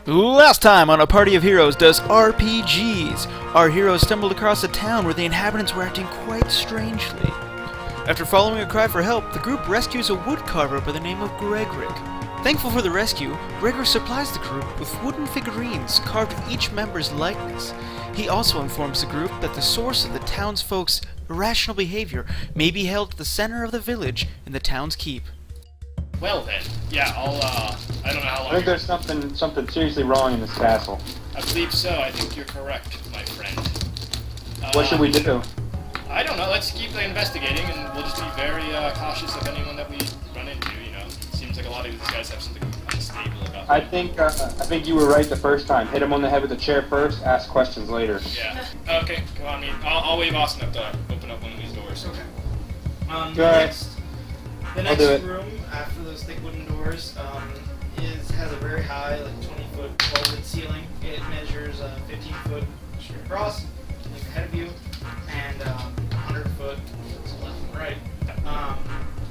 Last time on A Party of Heroes does RPGs, our heroes stumbled across a town where the inhabitants were acting quite strangely. After following a cry for help, the group rescues a woodcarver by the name of Gregrick. Thankful for the rescue, Gregor supplies the group with wooden figurines carved with each member's likeness. He also informs the group that the source of the townsfolk's irrational behavior may be held at the center of the village in the town's keep. Well then, yeah, I don't know how long. I think there's something seriously wrong in this castle. I believe so. I think you're correct, my friend. What should we do? I don't know. Let's keep investigating, and we'll just be very cautious of anyone that we run into. You know, it seems like a lot of these guys have something unstable about them. I think you were right the first time. Hit him on the head with the chair first. Ask questions later. Yeah. Okay. Come on, I'll wave Austin up to open up one of these doors. Okay. Go ahead. The I'll do next it. room after those thick wooden doors has a very high, like 20-foot vaulted ceiling. It measures 15 foot straight across, like ahead of you, and 100 foot to the left and right.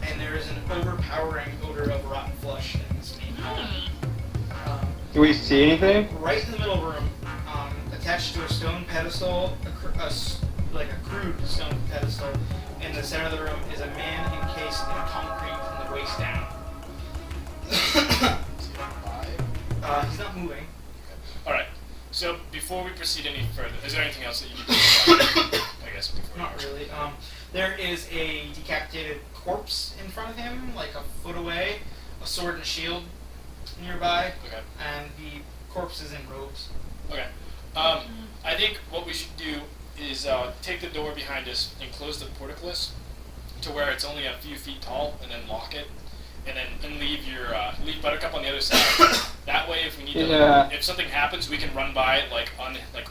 And there is an overpowering odor of rotten flesh in this main hall. Do we see anything? Right in the middle room, attached to a stone pedestal, like a crude stone pedestal, in the center of the room is a man encased in concrete from the waist down. He's not moving. Alright, so before we proceed any further, is there anything else that you need to do? I guess before we Not really. There is a decapitated corpse in front of him, like a foot away, a sword and shield nearby, Okay. and the corpse is in robes. Okay. I think what we should do is take the door behind us and close the portcullis to where it's only a few feet tall, and then lock it, and leave your leave Buttercup on the other side. That way, if we need to, if something happens, we can run by it, like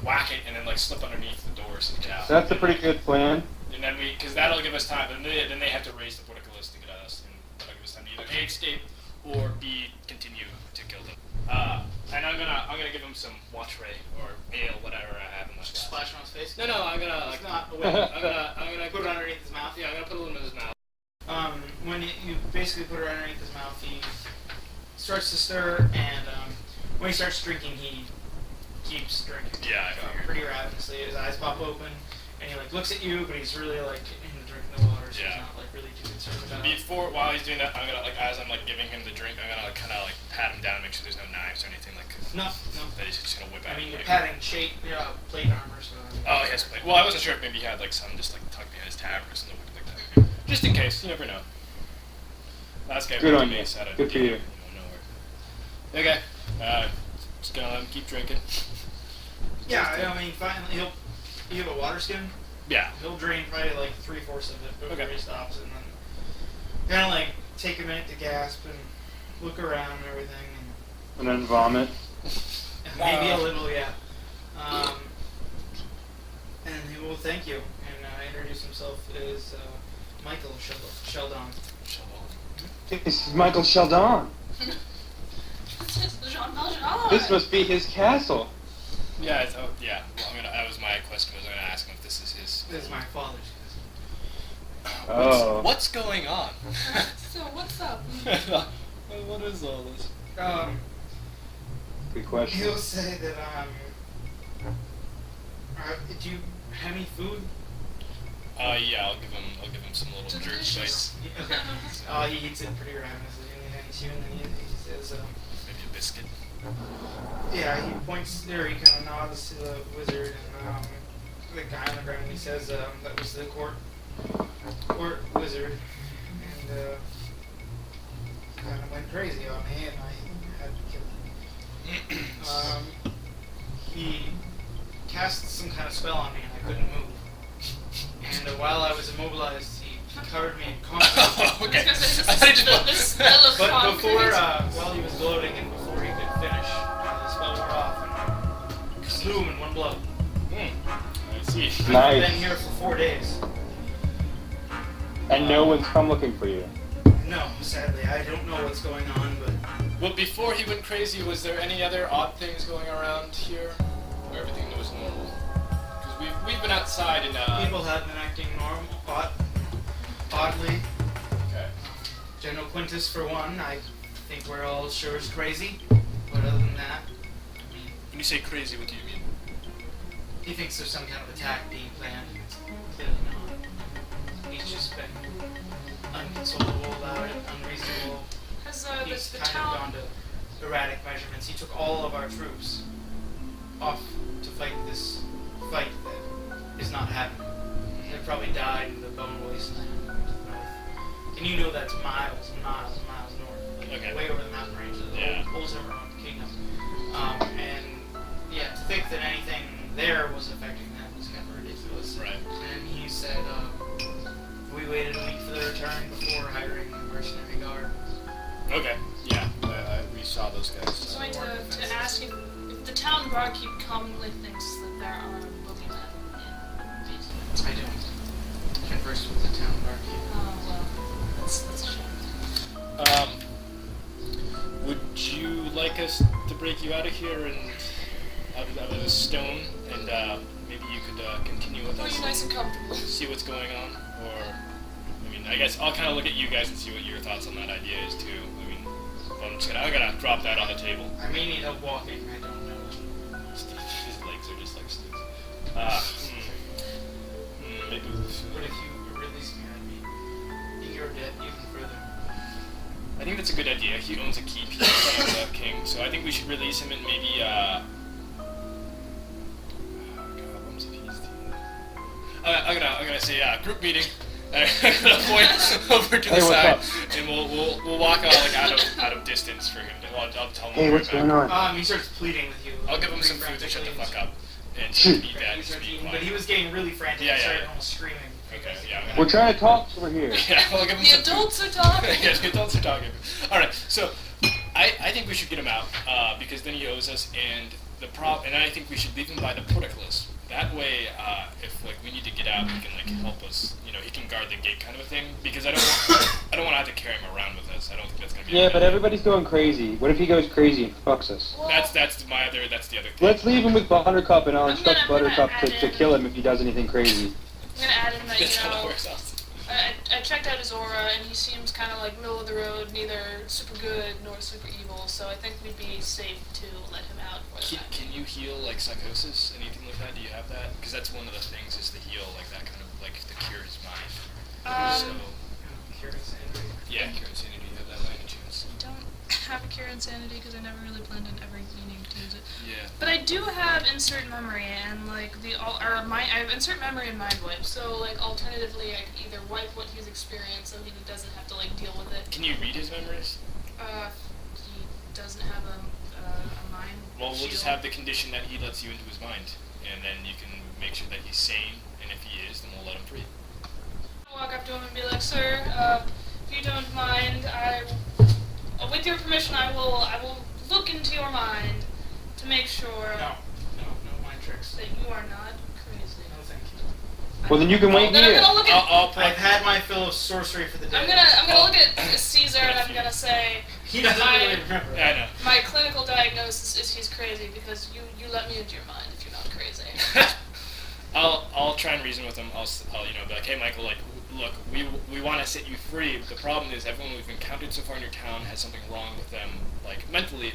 whack it, and then like slip underneath the doors and get out. That's a pretty good plan. And then because that'll give us time. Then they have to raise the portcullis to get at us, and that'll give us time to either A, escape, or B, continue to kill them. And I'm gonna give him some watch ray or ale, whatever I have in my glass. Splash on his face? No, I'm gonna It's like not I'm gonna put it underneath his mouth. Yeah, I'm gonna put a little in his mouth. When you basically put it underneath his mouth, he starts to stir, and when he starts drinking, he keeps drinking. Yeah, I figured. Pretty ravenously. His eyes pop open, and he like looks at you, but he's really like into drinking the water, so Yeah. he's not like really too concerned about it. While he's doing that, I'm gonna as I'm like giving him the drink, I'm gonna kind of like pat him down and make sure there's no knives or anything like. No. That he's just gonna whip out. I mean, you're like, patting plate armor, so. Oh, he has plate. Well, I wasn't sure if maybe he had like some just like tucked behind his tab or something like that. Just in case, you never know. Last guy Good went on to you. me, said Good for you. Okay. Just gonna let him keep drinking. Yeah, I mean, finally, you have a water skin? Yeah. He'll drain probably like 3/4 of it before Okay. he stops, and then kind of like take a minute to gasp and look around and everything, And then vomit. and maybe a little, yeah. And he will thank you, and introduce himself as Michael Sheldon. This is Michael Sheldon. Jean-Valjean. This must be his castle. Yeah. Yeah. Well, that was my question. Was I'm gonna ask him if this is his. This is my father's castle. Oh. What's going on? So what's up? What is all this? Good question. He'll say that do you have any food? Yeah. I'll give him some little jerk bites. Okay. He eats it pretty ravenously, and he thanks you, and then he says, Maybe a biscuit. yeah, he points there, he kind of nods to the wizard, and the guy on the ground, he says that was the court wizard, and kind of went crazy on me, and I had to kill him. He cast some kind of spell on me, and I couldn't move. And while I was immobilized, he covered me in concrete. Okay. The smell of But concrete. before, while he was gloating and before he could finish, the spell wore off and slew him in one blow. I see. I've been here for 4 days. And no one's come looking for you. No, sadly, I don't know what's going on, but Well, before he went crazy, was there any other odd things going around here, or everything was normal? Because we've been outside and people have been acting oddly. Okay. General Quintus, for one, I think we're all sure is crazy. But other than that, When you say crazy, what do you mean? He thinks there's some kind of attack being planned. It's clearly not. He's just been unconsolable about it, unreasonable. Has He's the kind town? of gone to erratic measurements. He took all of our troops off to fight this fight that is not happening. They probably died in the Bone Wasteland north. And you know that's miles and miles and miles north. Like Okay. way over the mountain range of the Yeah. whole Zimmerman kingdom. And yeah, to think that anything there was affecting them was kind of ridiculous. Right. And he said, we waited a week for the return before hiring a mercenary guard. Okay. Yeah. We saw those I was guys. going to ask if the town barkeep commonly thinks that there are boogeymen in these. I don't converse with the town barkeep. Oh well, that's a shame. Would you like us to break you out of here and out of the stone, and maybe you could continue with Oh, us? you're nice and comfortable. See what's going on, or I mean, I guess I'll kind of look at you guys and see what your thoughts on that idea is too. I mean, I'm gonna drop that on the table. I may need help walking. I don't know. His legs are just like sticks. Maybe. But if you release me, I'd be in your debt even further. I think that's a good idea. He owns a keep. He's the king, so I think we should release him and maybe. Oh God, what was it? I'm gonna say group meeting. I'm gonna point over to the Hey, what's side, up? and we'll walk on like out of distance for him. I'll tell him. Hey, what's going on? He starts pleading with you. I'll give him some food to shut the fuck up and to eat that. He Just starts be eating, but quiet. he was getting really frantic. Yeah, He started yeah. almost screaming. Okay, yeah. We're trying to talk over here. Yeah, I'll give him The some food. adults are talking. Yeah, the adults are talking. All right, so I think we should get him out because then he owes us, and and I think we should leave him by the portcullis. That way, if like we need to get out, he can like help us. You know, he can guard the gate, kind of a thing. Because I don't want to have to carry him around with us. I don't think that's gonna be. Yeah, but everybody's going crazy. What if he goes crazy and fucks us? Well, That's the other thing. Let's leave him with Buttercup, and I'll I'm instruct gonna Buttercup add to in- kill him if he does anything crazy. I'm gonna add in that, That's how you that know, works out. I checked out his aura, and he seems kind of like middle of the road, neither super good nor super evil. So I think we'd be safe to let him out for the night. Can you heal like psychosis, anything like that? Do you have that? Because that's one of the things is to heal like that kind of like to cure his mind. So Cure insanity. yeah, cure insanity. Do you have that by any chance? I don't have a cure insanity because I never really planned on ever needing to use it. Yeah. But I do have insert memory, and like I have insert memory and mind wipe. So like alternatively, I could either wipe what he's experienced so he doesn't have to like deal with it. Can you read his memories? He doesn't have a mind. Well, we'll just shield. have the condition that he lets you into his mind, and then you can make sure that he's sane, and if he is, then we'll let him free. I'll walk up to him and be like, "Sir, if you don't mind, with your permission, I will look into your mind to make sure No mind tricks. that you are not crazy." No, thank you. Well, then you can wait I'm gonna here. look at. I've had my fill of sorcery for the day. I'm gonna look at Caesar and I'm gonna say He doesn't really remember. Yeah, I know. my clinical diagnosis is he's crazy because you let me into your mind if you're not crazy. I'll try and reason with him. I'll be like, hey, Michael, like, look, we want to set you free. But the problem is everyone we've encountered so far in your town has something wrong with them, like mentally.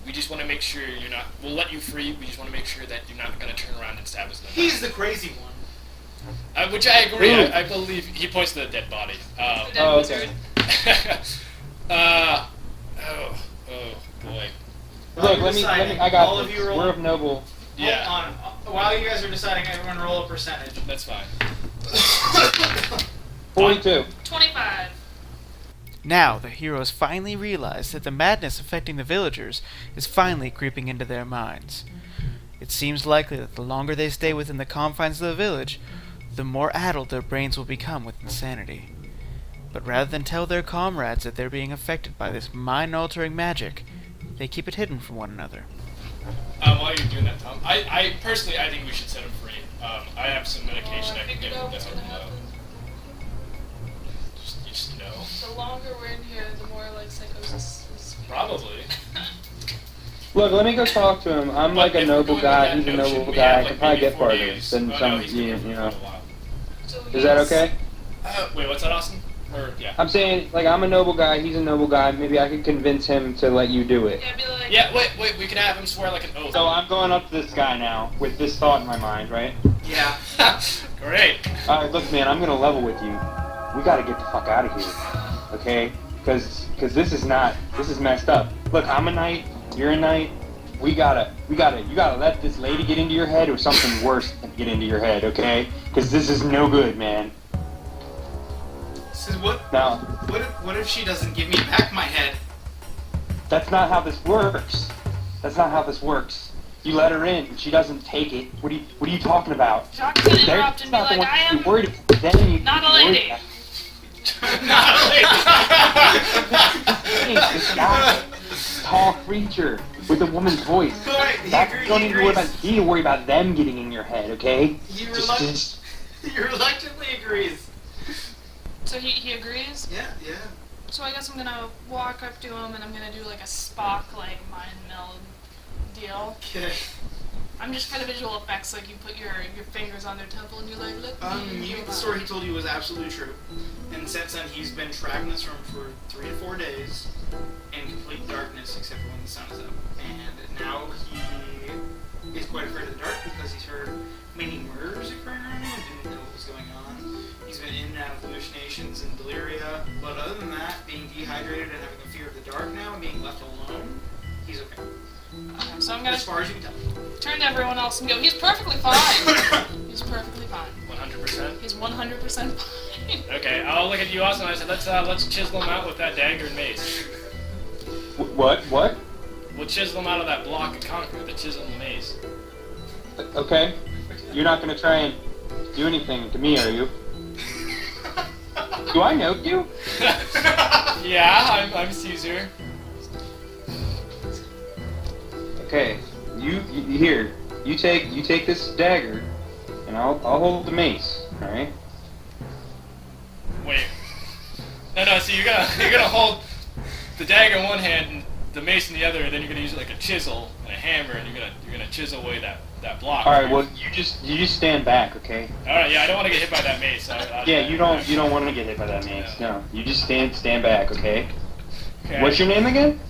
We just want to make sure you're not. We'll let you free. We just want to make sure that you're not going to turn around and stab us in the He's the crazy one. which I agree. Ooh. I believe he points to the dead body. The dead Oh, wizard. okay. Oh boy. Look, let me. I got all this. of you roll. We're of noble. Yeah. Hold on. While you guys are deciding, everyone roll a percentage. That's fine. 42. 25. Now, the heroes finally realize that the madness affecting the villagers is finally creeping into their minds. It seems likely that the longer they stay within the confines of the village, the more addled their brains will become with insanity. But rather than tell their comrades that they're being affected by this mind-altering magic, they keep it hidden from one another. While you're doing that, Tom, I personally, I think we should set him free. I have some medication I I can figured give out him what's to gonna help him happen. out. Just know. The longer we're in here, the more like psychosis is. Probably. Look, let me go talk to him. I'm like a If we're noble going with guy. that He's a notion, noble we guy. have, I like, can probably maybe get 4 farther days. than Oh, some, no, he's been here for you quite know. a while. So Is that okay? Wait, what's that, Austin? Or yeah. I'm saying, like, I'm a noble guy. He's a noble guy. Maybe I could convince him to let you do it. Yeah, be like, like. Yeah, wait, we can have him swear like an oath. So I'm going up to this guy now with this thought in my mind, right? Yeah. Great. Alright, look, man, I'm gonna level with you. We gotta get the fuck out of here, okay? Cause this is messed up. Look, I'm a knight, you're a knight. You gotta let this lady get into your head or something worse get into your head, okay? Cause this is no good, man. So what? Now, What if she doesn't give me back my head? that's not how this works. That's not how this works. You let her in, she doesn't take it. What are you talking about? Jacques can interrupt and be Not the like, one I you're am worried about. Then you not a worry lady. about- Not a lady. Hey, this guy, tall creature with a woman's voice. Alright, You don't need to worry about. You need to worry about them getting in your head, okay? He Just reluctantly agrees. So he agrees? Yeah. So I guess I'm gonna walk up to him and I'm gonna do like a Spock like mind meld deal. Okay. I'm just for the visual effects, like you put your fingers on their temple and you're like, look. The story he told you was absolutely true. And since then, he's been tracking this room for 3 to 4 days in complete darkness, except for when the sun is up. And now he is quite afraid of the dark because he's heard many murders occurring around him and didn't know what was going on. He's been in and out of hallucinations and deliria. But other than that, being dehydrated and having a fear of the dark now and being left alone, he's okay. Okay, so I'm gonna As far as you can tell. turn to everyone else and go, he's perfectly fine. He's perfectly fine. 100%. He's 100% fine. Okay, I'll look at you, Austin. I said, let's chisel him out with that dagger and mace. what? We'll chisel him out of that block of concrete with the chisel and the mace. Okay. You're not gonna try and do anything to me, are you? Do I know you? Yeah, I'm Caesar. Okay. You here. You take this dagger, and I'll hold the mace. All right. Wait. No. So you're gonna hold the dagger in one hand and the mace in the other, and then you're gonna use it like a chisel and a hammer, and you're gonna chisel away that block. All right. Well, you just stand back, okay? All right. Yeah, I don't want to get hit by that mace. Yeah, you don't want to get hit by that mace. No. You just stand back, okay? Okay. What's your name again?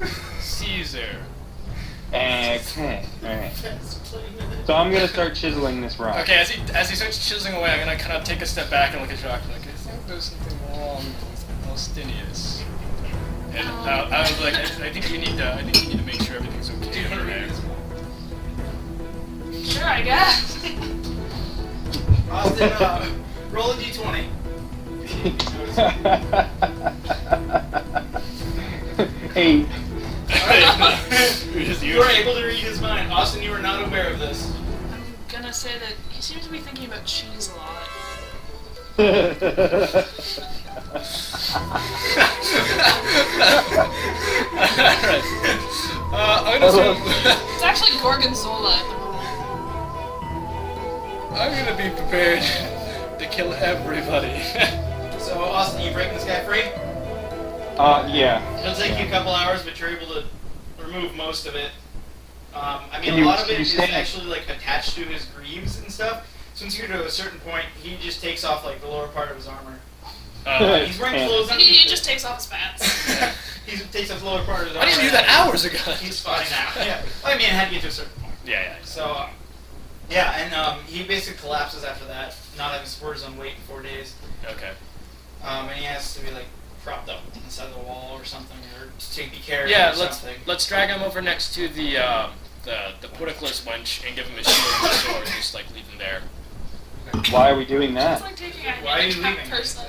Caesar. Okay. All right. So I'm gonna start chiseling this rock. Okay, as he starts chiseling away, I'm gonna kind of take a step back and look at Jacques like, I think there's something wrong with Austinius. And I was like, I think you need to make sure everything's okay. Right? Sure, I guess. Austin, roll a d20. Hey. You were able to read his mind. Austin, you were not aware of this. I'm gonna say that he seems to be thinking about cheese a lot. I'm gonna say, It's actually gorgonzola at the moment. I'm gonna be prepared to kill everybody. So, Austin, you breaking this guy free? Yeah. It'll take you a couple hours, but you're able to remove most of it. I mean, Can a lot of can it you is stand- actually like attached to his greaves and stuff. Once you get to a certain point, he just takes off like the lower part of his armor. He's wearing clothes He underneath just it. takes off his pants. He takes off the lower part of his I armor. didn't do that hours ago. He's fine now. Yeah. I mean, it had to get to a certain point. Yeah. So, yeah, and he basically collapses after that, not having supported his own weight in 4 days. Okay. And he has to be like propped up on the side of the wall or something, or to be carried Yeah, or let's something. drag him over next to the portcullis wench and give him his shield and his sword. Just like leave him there. Why are we doing It's that? like taking a Why are you handicapped leaving? person.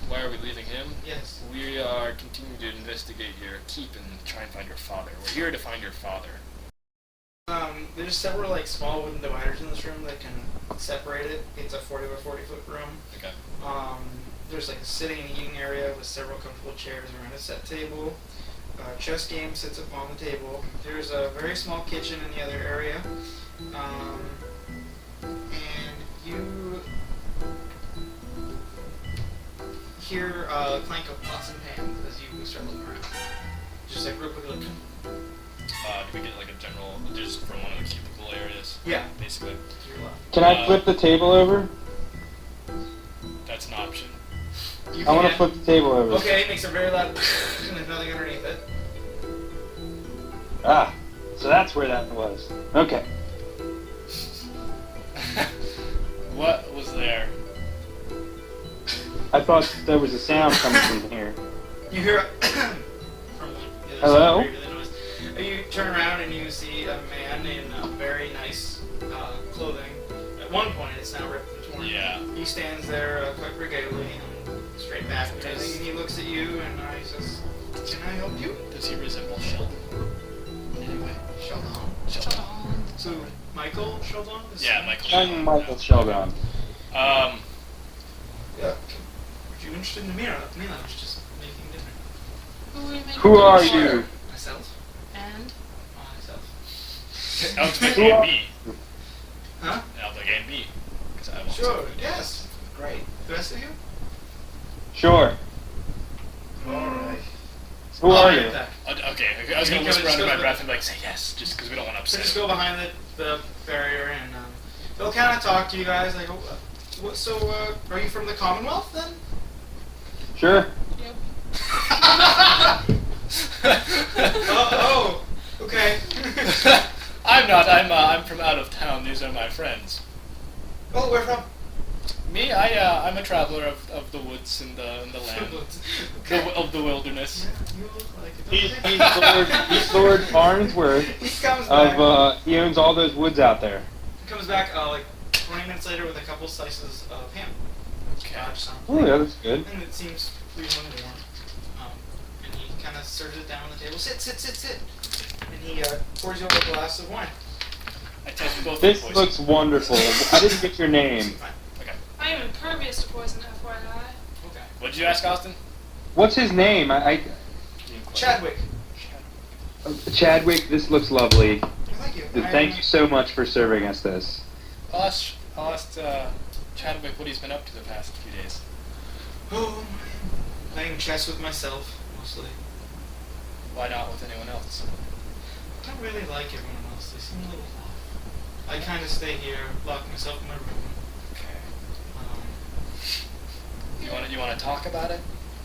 Why are we leaving him? Yes. We are continuing to investigate your keep and try and find your father. We're here to find your father. There's several like small wooden dividers in this room that can separate it. It's a 40 by 40 foot room. Okay. There's like a sitting and eating area with several comfortable chairs around a set table. Chess game sits up on the table. There's a very small kitchen in the other area. And you hear a clank of pots and pans as you start looking around. Just like real quick, look. Do we get like a general, just from one of the cubicle areas? Yeah. Basically. To your left. Can I flip the table over? That's an option. You I want to can. flip the table over. Okay, it makes a very loud and there's nothing underneath it. Ah, So that's where that was. Okay. What was there? I thought there was a sound coming from here. You hear from the other Hello? side where you hear the noise. You turn around and you see a man in very nice clothing. At one point, it's now ripped and torn. Yeah. He stands there quite regatedly and straight back and everything, and he looks at you and he says, "Can I help you?" Does he resemble Sheldon? Anyway. Sheldon. Sheldon. So, Michael Sheldon? Yeah, Michael. Young Michael Sheldon. Yeah. Are you interested in the mirror? Me, I was just making dinner. Who are we making Who are dinner for? you? Myself. And? Myself. I'll take Who A and are- B. Huh? I'll take A and B. 'Cause I want Sure. something. Yes. Great. The rest of you? Sure. Alright. Who are you? Okay, I was You gonna go- whisper just under go- my breath and be like, say yes, just because we don't want to So upset just him. go behind the barrier and they'll kind of talk to you guys like, are you from the Commonwealth then? Sure. Yep. Oh, okay. I'm not. I'm from out of town. These are my friends. Oh, where from? Me, I'm a traveler of the woods and the land, Okay. of the wilderness. Yeah, you look like it. He's Lord Farnsworth He comes back. of, he owns all those woods out there. Comes back like 20 minutes later with a couple slices of ham. Okay. Something. Oh, yeah, that's good. And it seems reasonably warm. And he kind of serves it down on the table. Sit. And he pours you up a glass of wine. I test both This voices. looks wonderful. I didn't get your name. Fine. Okay. I am impervious to poison, FYI. Okay. What did you ask, Austin? What's his name? Chadwick. Chadwick, this looks lovely. Thank you. Thank you so much for serving us this. I'll ask Chadwick what he's been up to the past few days. Oh, playing chess with myself, mostly. Why not with anyone else? I don't really like everyone else. They seem a little off. I kind of stay here, lock myself in my room. Okay. Um, You want to talk about it?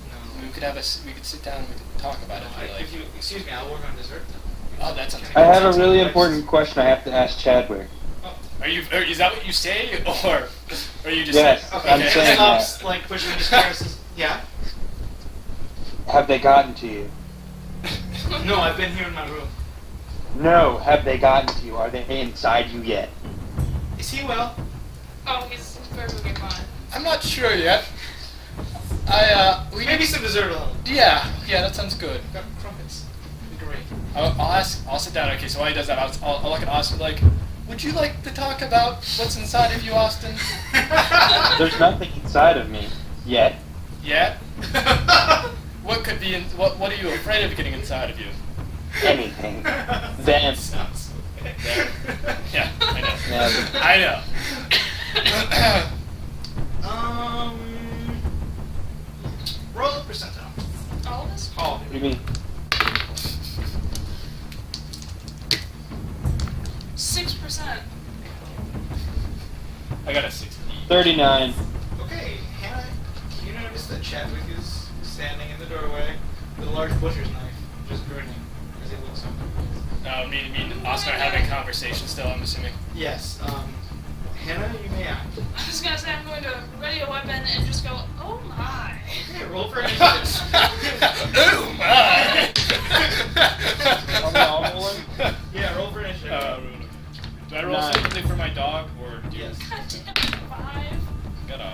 no. We could sit down and we could talk about it if you like. If you excuse me, I'll work on dessert now. Oh, that sounds I good. have a really important question I have to ask Chadwick. Is that what you say, or are you just Yes, saying? I'm saying that. Stops, like pushing his chair. Says, yeah. Have they gotten to you? No, I've been here in my room. No, have they gotten to you? Are they inside you yet? Is he well? Oh, he's perfectly fine. I'm not sure yet. Maybe some dessert alone. Yeah, that sounds good. Got crumpets. Great. I'll sit down. Okay, so while he does that, I'll look at Austin like, would you like to talk about what's inside of you, Austin? There's nothing inside of me yet. Yeah. What could be what are you afraid of getting inside of you? Anything. Them. Sounds okay. Yeah, I know. Yeah, I know. Roll a percentile. All of us? All of what you. do you mean? 6%. I got a 60. 39. Okay, Hannah, you notice that Chadwick is standing in the doorway with a large butcher's knife, just grinning as he looks up. Me and Austin are having a conversation still, I'm assuming. Yes, Hannah, you may act. I was gonna say I'm going to ready a weapon and just go, oh my. Okay, roll for initiative. Oh my! Are we all rolling? Yeah, roll for initiative. Do I roll 9. separately for my dog, or do you? Yes. God damn it, 5. Got a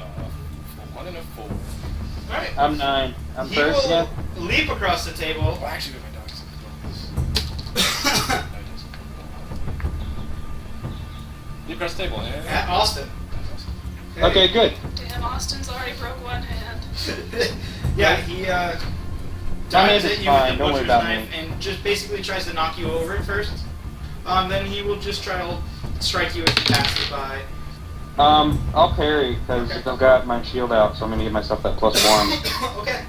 1 and a 4. Alright. I'm 9. I'm He first will yet? leap across the table. Well, actually, with my dog's. Leap across the table, yeah. At Austin. Okay, good. Damn, Austin's already broke one hand. Yeah, he My hand dives is at you fine, with the don't worry butcher's about knife me. and just basically tries to knock you over at first. Then he will just try to strike you as you pass it by. I'll parry, because Okay. I've got my shield out, so I'm gonna give myself that +1. Okay.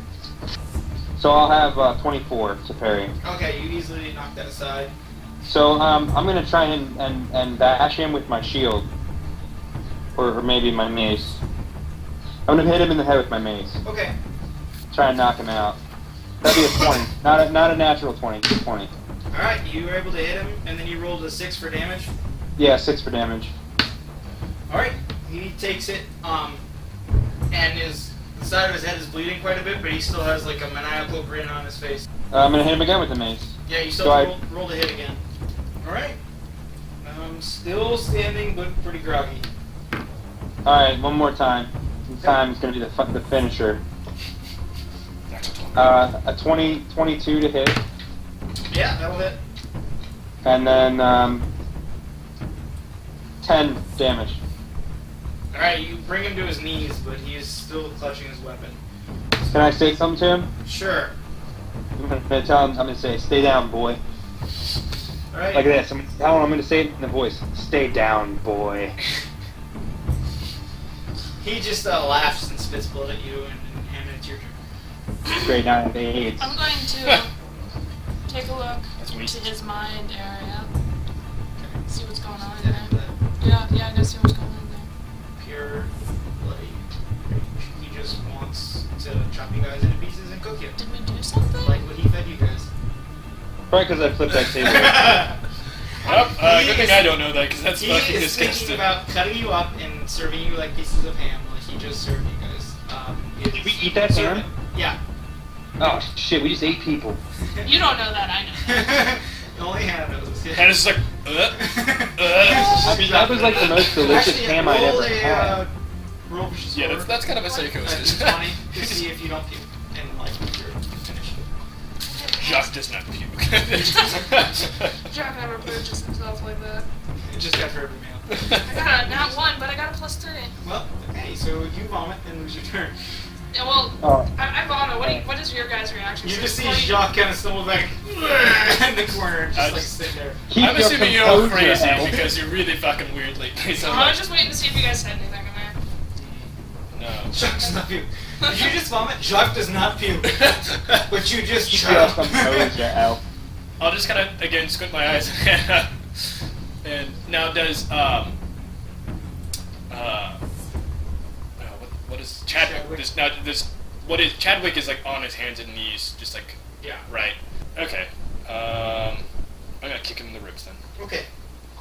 So I'll have 24 to parry. Okay, you easily knock that aside. So I'm gonna try and bash him with my shield, or maybe my mace. I'm gonna hit him in the head with my mace. Okay. Try and knock him out. That'd be a 20, not a natural 20, just 20. Alright, you were able to hit him, and then you rolled a 6 for damage. Yeah, 6 for damage. Alright, he takes it, and the side of his head is bleeding quite a bit, but he still has like a maniacal grin on his face. I'm gonna hit him again with the mace. Yeah, you still So have to roll to hit again. Alright. Still standing, but pretty groggy. Alright, one more time. This time it's gonna be the finisher. A 22 to hit. Yeah, that'll hit. And then 10 damage. Alright, you bring him to his knees, but he is still clutching his weapon. Can I say something to him? Sure. I'm gonna tell him, I'm gonna say, stay down, boy. Alright. Like this. I'm gonna say it in the voice. Stay down, boy. He just laughs and spits blood at you, and it's your turn. Great, now I have AIDS. I'm going to take a look into his mind area. See what's going on in there. Yeah, I gotta see what's going on in there. Pure bloody rage. He just wants to chop you guys into pieces and cook you. Did we do something? Like what he fed you guys. Probably because I flipped that table. Well, good thing I don't know that, because that's He fucking is thinking disgusting. about cutting you up and serving you like pieces of ham, like he just served you guys. Did we eat that ham? Yeah. Oh shit, we just ate people. You don't know that, I know that. Only Hannah knows this. And it's just like, I mean, that was like the most delicious Actually, ham I'd roll ever a, had. roll versus yeah, sword. that's kind of a psychosis. 20 to see if you don't puke and like you're finished. Jock does not puke. Jack never purchased himself like that. It just got for every meal. I got a not 1, but I got a +3. Well, okay, so you vomit and lose your turn. Yeah, well, Oh. I vomit. What is your guys' reaction? You just see Like, Jacques kind of stumble back in the corner, just like sit there. Keep I'm your assuming you're all composure, crazy Al. because you're really fucking weird lately. So I was just waiting to see if you guys said anything in there. no. Jacques does not puke. Did you just vomit? Jacques does not puke. But you just Keep your composure, Al. I'll just kind of again squint my eyes and now does what is Chadwick? Chadwick is like on his hands and knees, just like Yeah. right. Okay. I'm gonna kick him in the ribs then. Okay.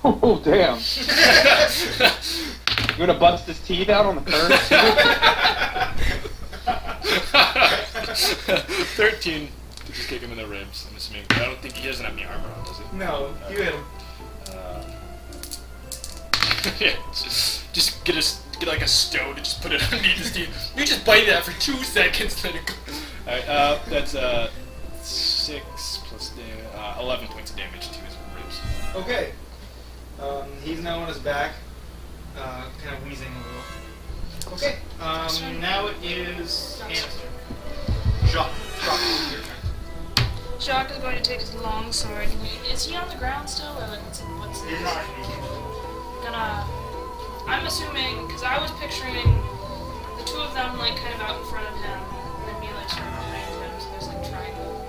Oh damn! You gonna bust his teeth out on the curb? 13 to just kick him in the ribs. I'm assuming. I don't think he doesn't have any armor on, does he? No, you hit him. Yeah, just get like a stone and just put it underneath his teeth. You just bite that for 2 seconds, then it goes. Alright, that's 6 plus 11 points of damage to his ribs. Okay. He's now on his back, kind of wheezing a little. Okay. Now it is Hannah's turn. Jacques, your turn. Jacques is going to take his long sword. Is he on the ground still, or like what's He's his? not. I'm assuming, because I was picturing the two of them like kind of out in front of him, and then me like sort of behind him, so there's like triangle.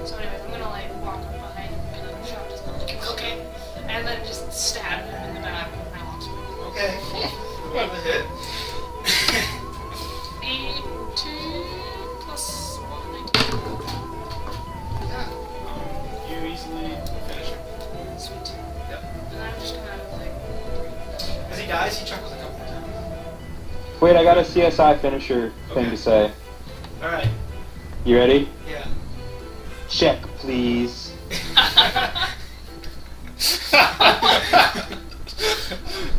So anyway, I'm gonna like walk up behind him, and then Jacques is gonna like, okay, and then just stab him in the back with my long sword. Okay. What the hit? 82 plus 1, 19. Yeah. You easily finish him. Sweet. Yep. And I'm just gonna like. As he dies, he chuckles a couple more times. Wait, I got a CSI finisher thing Okay. to say. Alright. You ready? Yeah. Check, please.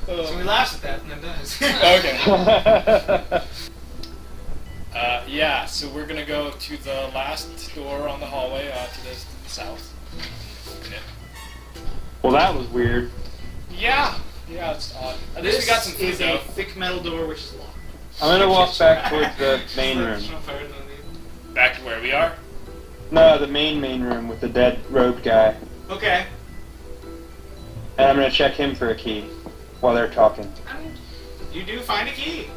So he laughs at that and then does. Okay. Yeah, so we're gonna go to the last door on the hallway to the south. Yeah. Well, that was weird. Yeah, it's odd. At least This we got some food is though. a thick metal door which is locked. I'm gonna walk back towards the main room. Back to where we are. No, the main room with the dead robed guy. Okay. And I'm gonna check him for a key while they're talking. You do find a key.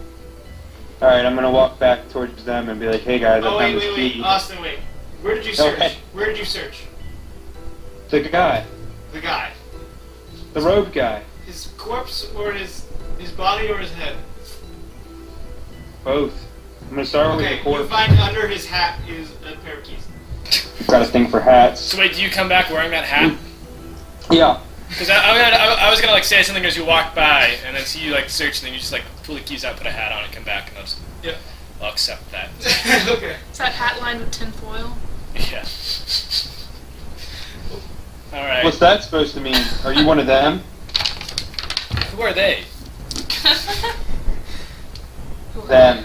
Alright, I'm gonna walk back towards them and be like, hey guys, Oh, I found wait, this wait. key. Austin, wait. Where did you search? Okay. Where did you search? The guy. The guy. The robed guy. His corpse or his body or his head? Both. I'm gonna start with Okay, the you corpse. find under his hat is a pair of keys. Got a thing for hats. So wait, do you come back wearing that hat? Yeah. Because I was gonna like say something as you walk by, and then see you like search, and then you just like pull the keys out, put a hat on, and come back, and I'll accept that. Okay. Is that hat lined with tin foil? Yeah. All right. What's that supposed to mean? Are you one of them? Who are they? Them.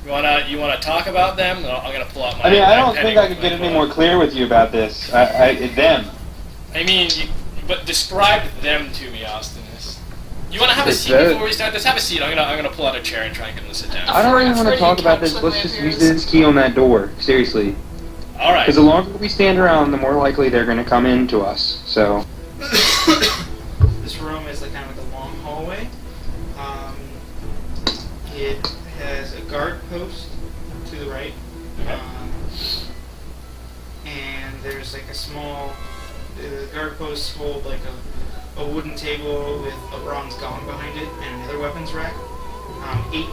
You wanna talk about them? I'm gonna pull out my. I mean, I don't iPad think I and could get my any phone. more clear with you about this. Them. I mean, but describe them to me, Austin. You want to have a It's seat that- before we start? Let's have a seat. I'm gonna pull out a chair and try and get them to sit down. I don't really want to Freddy talk about this. talks Let's when just they use appears. this key on that door. Seriously. All right. Because the longer we stand around, the more likely they're going to come into us. So. This room is like kind of like a long hallway. It has a guard post to the right. And there's like a small. The guard posts hold like a wooden table with a bronze gong behind it and another weapons rack. 8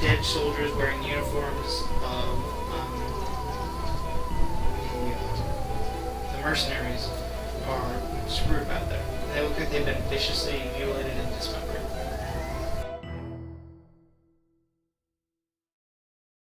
dead soldiers wearing uniforms of the mercenaries are screwed out there. They look like they've been viciously mutilated and dismembered.